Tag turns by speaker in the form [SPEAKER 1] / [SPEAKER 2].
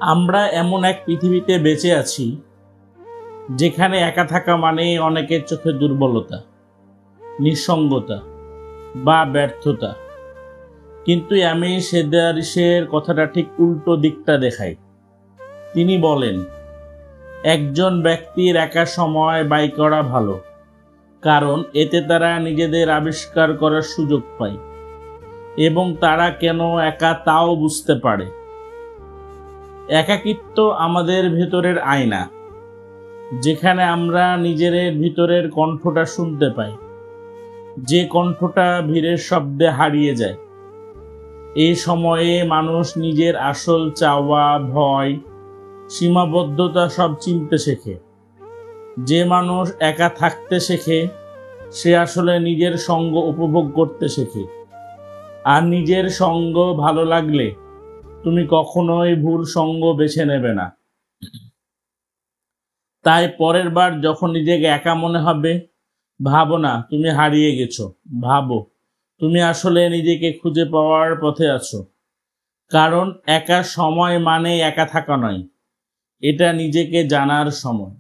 [SPEAKER 1] আমরা এমন এক পৃথিবীতে বেঁচে আছি যেখানে একা থাকা মানে অনেকের চোখে দুর্বলতা, নিঃসঙ্গতা বা ব্যর্থতা। কিন্তু আমি সেদারিসের কথাটা ঠিক উল্টো দিকটা দেখাই। তিনি বলেন, একজন ব্যক্তির একা সময় ব্যয় করা ভালো, কারণ এতে তারা নিজেদের আবিষ্কার করার সুযোগ পায় এবং তারা কেন একা তাও বুঝতে পারে। একাকিত্ব আমাদের ভেতরের আয়না, যেখানে আমরা নিজের ভিতরের কণ্ঠটা শুনতে পাই, যে কণ্ঠটা ভিড়ের শব্দে হারিয়ে যায়। এই সময়ে মানুষ নিজের আসল চাওয়া, ভয়, সীমাবদ্ধতা সব চিনতে শেখে। যে মানুষ একা থাকতে শেখে সে আসলে নিজের সঙ্গ উপভোগ করতে শেখে। আর নিজের সঙ্গ ভালো লাগলে তুমি কখনোই ভুল সঙ্গ বেছে নেবে না। তাই পরের বার যখন নিজেকে একা মনে হবে, ভাবো না তুমি হারিয়ে গেছো, ভাবো তুমি আসলে নিজেকে খুঁজে পাওয়ার পথে আছো। কারণ একা সময় মানে একা থাকা নয়, এটা নিজেকে জানার সময়।